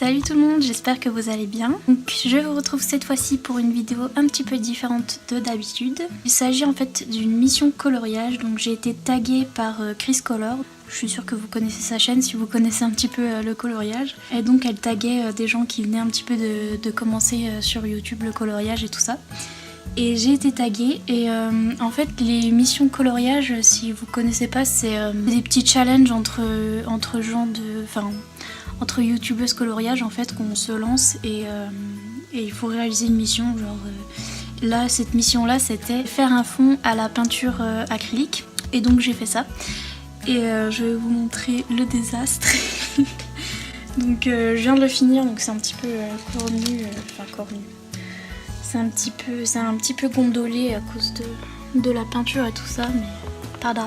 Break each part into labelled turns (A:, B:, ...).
A: Salut tout le monde, j'espère que vous allez bien. Donc je vous retrouve cette fois-ci pour une vidéo un petit peu différente de d'habitude. Il s'agit en fait d'une mission coloriage, donc j'ai été taguée par Chris Color. Je suis sûre que vous connaissez sa chaîne si vous connaissez un petit peu le coloriage. Et donc elle taguait des gens qui venaient un petit peu de commencer sur YouTube le coloriage et tout ça. Et j'ai été taguée et en fait les missions coloriage, si vous connaissez pas, c'est des petits challenges entre gens entre youtubeuses coloriage en fait qu'on se lance et il faut réaliser une mission genre là cette mission là c'était faire un fond à la peinture acrylique et donc j'ai fait ça et je vais vous montrer le désastre. Donc je viens de le finir, donc c'est un petit peu cornu, c'est un petit peu gondolé à cause de la peinture et tout ça, mais tada.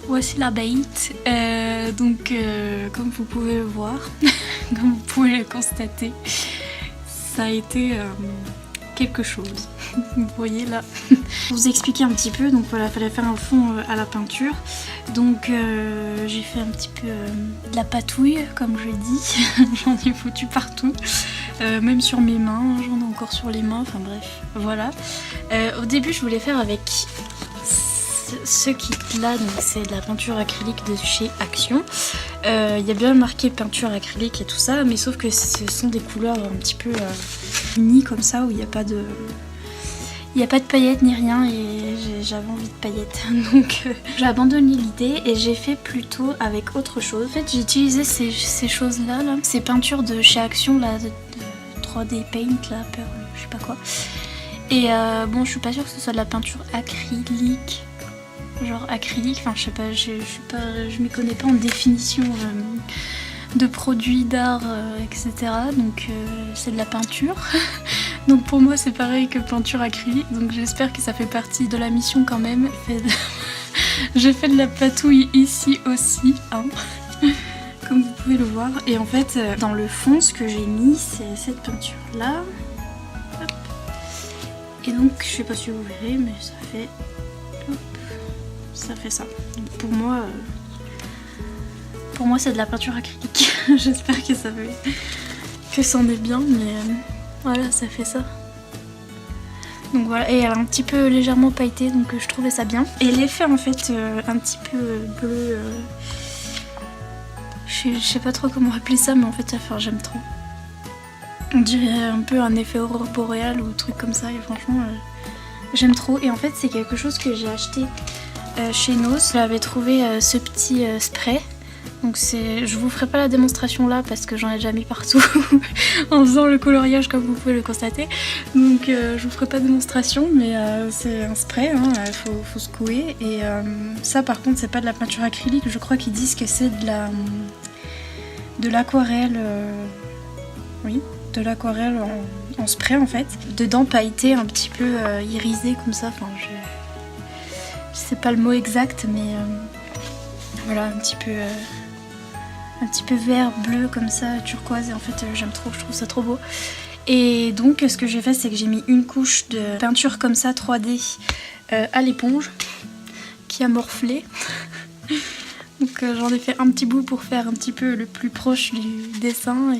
A: Voici la bête. Donc comme vous pouvez le voir, comme vous pouvez le constater, ça a été quelque chose. Vous voyez là. Pour vous expliquer un petit peu, donc voilà, fallait faire un fond à la peinture. Donc j'ai fait un petit peu de la patouille, comme je dis. J'en ai foutu partout. Même sur mes mains, j'en ai encore sur les mains, enfin bref, voilà. Au début je voulais faire avec ce kit là, donc c'est de la peinture acrylique de chez Action. Il y a bien marqué peinture acrylique et tout ça, mais sauf que ce sont des couleurs un petit peu unies comme ça, où il n'y a pas de paillettes ni rien, et j'avais envie de paillettes. Donc j'ai abandonné l'idée et j'ai fait plutôt avec autre chose. En fait j'ai utilisé ces choses là, ces peintures de chez Action là, de 3D Paint là, je sais pas quoi. Et bon, je suis pas sûre que ce soit de la peinture acrylique. Genre acrylique, enfin je sais pas, je m'y connais pas en définition de produits d'art, etc. Donc c'est de la peinture. Donc pour moi c'est pareil que peinture acrylique, donc j'espère que ça fait partie de la mission quand même. J'ai fait de la patouille ici aussi, hein. Comme vous pouvez le voir. Et en fait dans le fond ce que j'ai mis c'est cette peinture là. Hop. Et donc je sais pas si vous verrez, mais ça fait... Hop. Ça fait ça. Donc pour moi c'est de la peinture acrylique. J'espère que ça fait que c'en est bien, mais voilà, ça fait ça. Donc voilà, et elle est un petit peu légèrement pailletée, donc je trouvais ça bien. Et l'effet en fait un petit peu bleu, je sais pas trop comment appeler ça, mais en fait j'aime trop. On dirait un peu un effet aurore boréale ou truc comme ça, et franchement j'aime trop. Et en fait c'est quelque chose que j'ai acheté chez Nose. J'avais trouvé ce petit spray. Donc je vous ferai pas la démonstration là parce que j'en ai déjà mis partout en faisant le coloriage comme vous pouvez le constater. Donc je vous ferai pas de démonstration, mais c'est un spray, hein, faut secouer. Et ça par contre c'est pas de la peinture acrylique, je crois qu'ils disent que c'est de l'aquarelle. Oui, de l'aquarelle en spray en fait. Dedans pailleté, un petit peu irisé comme ça, enfin je sais pas le mot exact, mais voilà, un petit peu vert, bleu comme ça, turquoise, et en fait j'aime trop, je trouve ça trop beau. Et donc ce que j'ai fait c'est que j'ai mis une couche de peinture comme ça 3D à l'éponge qui a morflé. Donc j'en ai fait un petit bout pour faire un petit peu le plus proche du dessin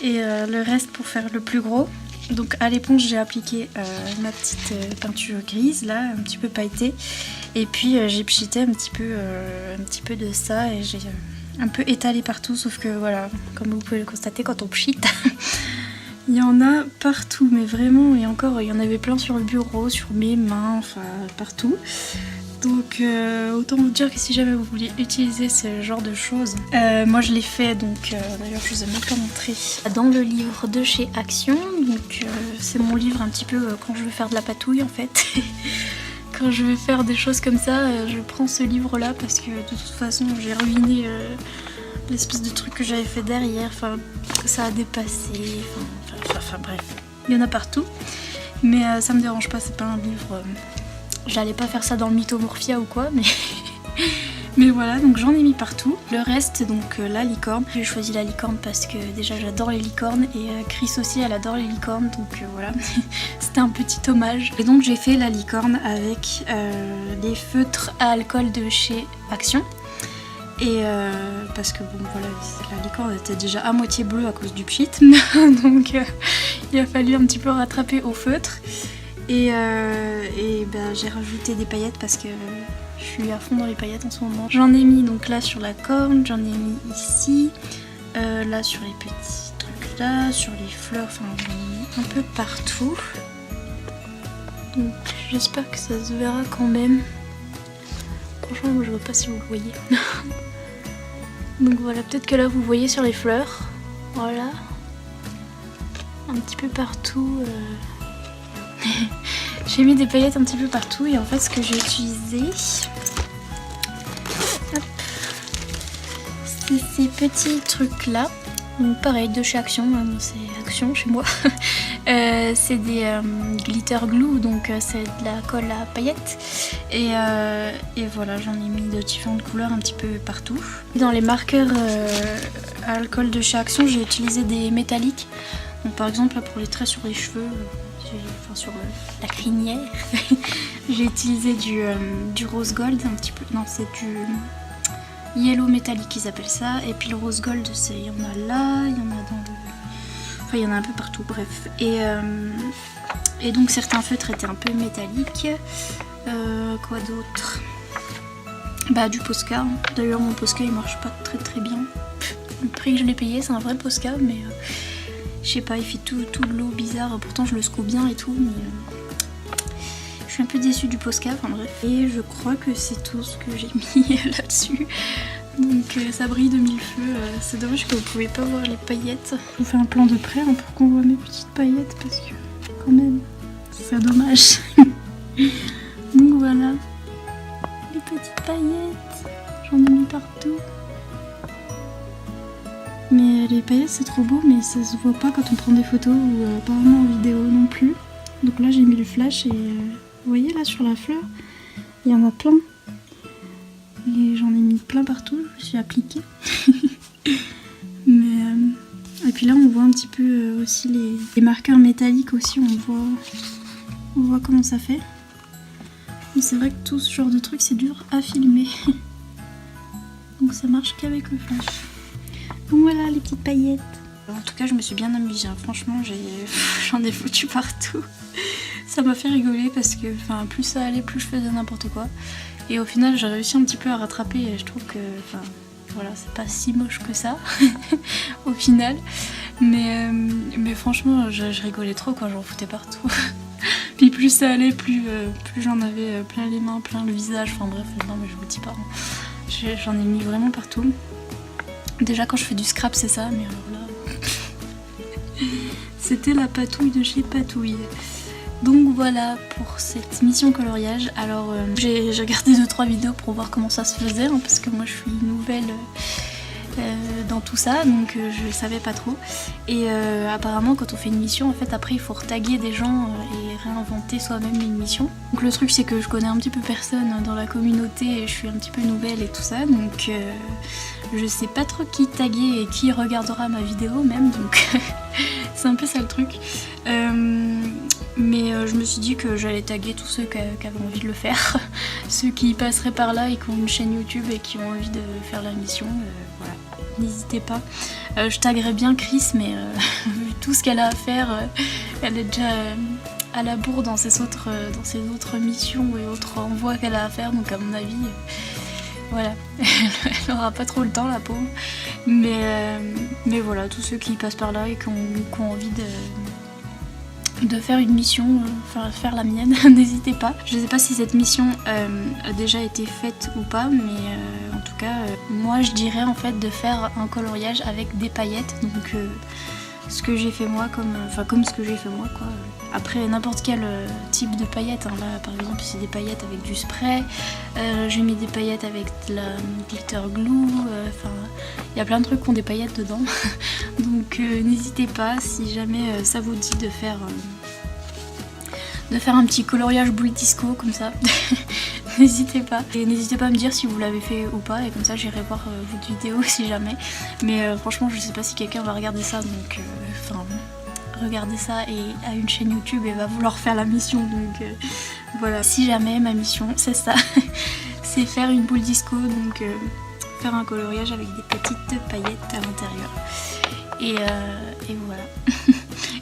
A: et le reste pour faire le plus gros. Donc à l'éponge j'ai appliqué ma petite peinture grise là, un petit peu pailletée, et puis j'ai pchité un petit peu de ça et j'ai un peu étalé partout, sauf que voilà, comme vous pouvez le constater, quand on pchite il y en a partout, mais vraiment, et encore il y en avait plein sur le bureau, sur mes mains, enfin partout. Donc autant vous dire que si jamais vous voulez utiliser ce genre de choses, moi je l'ai fait, donc d'ailleurs je vous ai même pas montré, dans le livre de chez Action. Donc c'est mon livre un petit peu quand je veux faire de la patouille en fait. Quand je veux faire des choses comme ça, je prends ce livre là parce que de toute façon j'ai ruiné l'espèce de truc que j'avais fait derrière, enfin ça a dépassé, enfin bref, il y en a partout. Mais ça me dérange pas, c'est pas un livre... J'allais pas faire ça dans le Mythomorphia ou quoi, mais voilà, donc j'en ai mis partout. Le reste, donc la licorne. J'ai choisi la licorne parce que déjà j'adore les licornes et Chris aussi elle adore les licornes, donc voilà. C'était un petit hommage. Et donc j'ai fait la licorne avec des feutres à alcool de chez Action. Et parce que bon voilà, la licorne était déjà à moitié bleue à cause du pchit, donc il a fallu un petit peu rattraper au feutre. Et ben, j'ai rajouté des paillettes parce que je suis à fond dans les paillettes en ce moment. J'en ai mis donc là sur la corne, j'en ai mis ici, là sur les petits trucs là, sur les fleurs, enfin j'en ai mis un peu partout. Donc j'espère que ça se verra quand même. Franchement moi je vois pas si vous le voyez. Donc voilà, peut-être que là vous voyez sur les fleurs, voilà, un petit peu partout. J'ai mis des paillettes un petit peu partout et en fait ce que j'ai utilisé, c'est ces petits trucs là. Donc pareil, de chez Action, c'est Action chez moi. C'est des glitter glue, donc c'est de la colle à paillettes. Et voilà, j'en ai mis de différentes couleurs un petit peu partout. Dans les marqueurs à alcool de chez Action, j'ai utilisé des métalliques. Donc par exemple là, pour les traits sur les cheveux, enfin sur la crinière, j'ai utilisé du rose gold un petit peu. Non, c'est du yellow métallique ils appellent ça. Et puis le rose gold, il y en a là, il y en a dans le... Enfin il y en a un peu partout, bref. Et donc certains feutres étaient un peu métalliques. Quoi d'autre? Bah du Posca. D'ailleurs mon Posca il marche pas très bien. Le prix que je l'ai payé c'est un vrai Posca, mais je sais pas, il fait tout de l'eau bizarre. Pourtant je le secoue bien et tout, mais je suis un peu déçue du Posca, enfin bref. Et je crois que c'est tout ce que j'ai mis là-dessus. Donc ça brille de mille feux. C'est dommage que vous pouvez pas voir les paillettes. Je vous fais un plan de près hein, pour qu'on voit mes petites paillettes parce que quand même, c'est dommage. Donc voilà, les petites paillettes. J'en ai mis partout. Mais les paillettes c'est trop beau, mais ça se voit pas quand on prend des photos ou apparemment en vidéo non plus. Donc là j'ai mis le flash et vous voyez là sur la fleur, il y en a plein. Et j'en ai mis plein partout, je me suis appliquée. Mais et puis là on voit un petit peu aussi les marqueurs métalliques aussi, on voit comment ça fait. Mais c'est vrai que tout ce genre de truc c'est dur à filmer. Donc ça marche qu'avec le flash. Donc voilà les petites paillettes. En tout cas je me suis bien amusée, franchement j'en ai foutu partout. Ça m'a fait rigoler parce que plus ça allait, plus je faisais n'importe quoi. Et au final j'ai réussi un petit peu à rattraper et je trouve que voilà, c'est pas si moche que ça au final. Mais franchement je rigolais trop quand j'en foutais partout. Puis plus ça allait, plus j'en avais plein les mains, plein le visage, enfin bref, non mais je vous dis pas. J'en ai mis vraiment partout. Déjà quand je fais du scrap c'est ça, mais alors là c'était la patouille de chez Patouille. Donc voilà pour cette mission coloriage. Alors j'ai regardé 2-3 vidéos pour voir comment ça se faisait hein, parce que moi je suis nouvelle dans tout ça, donc je savais pas trop. Et apparemment quand on fait une mission en fait après il faut retaguer des gens et réinventer soi-même une mission. Donc le truc c'est que je connais un petit peu personne dans la communauté et je suis un petit peu nouvelle et tout ça, donc je sais pas trop qui taguer et qui regardera ma vidéo même, donc c'est un peu ça le truc. Mais je me suis dit que j'allais taguer tous ceux qui avaient envie de le faire. Ceux qui passeraient par là et qui ont une chaîne YouTube et qui ont envie de faire la mission, voilà, n'hésitez pas. Je taguerai bien Chris, mais vu tout ce qu'elle a à faire, elle est déjà à la bourre dans ses autres missions et autres envois qu'elle a à faire, donc à mon avis, voilà, elle aura pas trop le temps la pauvre. Mais voilà, tous ceux qui passent par là et qui ont envie de faire une mission, faire la mienne, n'hésitez pas. Je sais pas si cette mission a déjà été faite ou pas, mais en tout cas, moi je dirais en fait de faire un coloriage avec des paillettes, donc ce que j'ai fait moi, comme ce que j'ai fait moi quoi. Après n'importe quel type de paillettes, hein. Là par exemple c'est des paillettes avec du spray, j'ai mis des paillettes avec de la glitter glue, il y a plein de trucs qui ont des paillettes dedans. Donc n'hésitez pas si jamais ça vous dit de faire un petit coloriage boule disco comme ça. N'hésitez pas. Et n'hésitez pas à me dire si vous l'avez fait ou pas, et comme ça j'irai voir votre vidéo si jamais. Mais franchement je sais pas si quelqu'un va regarder ça, donc regarder ça et a une chaîne YouTube et va vouloir faire la mission, donc voilà. Si jamais ma mission c'est ça, c'est faire une boule disco, donc faire un coloriage avec des petites paillettes à l'intérieur. Et voilà.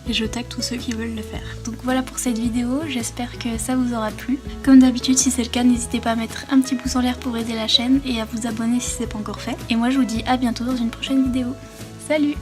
A: Et je tag tous ceux qui veulent le faire. Donc voilà pour cette vidéo, j'espère que ça vous aura plu. Comme d'habitude, si c'est le cas, n'hésitez pas à mettre un petit pouce en l'air pour aider la chaîne et à vous abonner si c'est pas encore fait. Et moi je vous dis à bientôt dans une prochaine vidéo. Salut!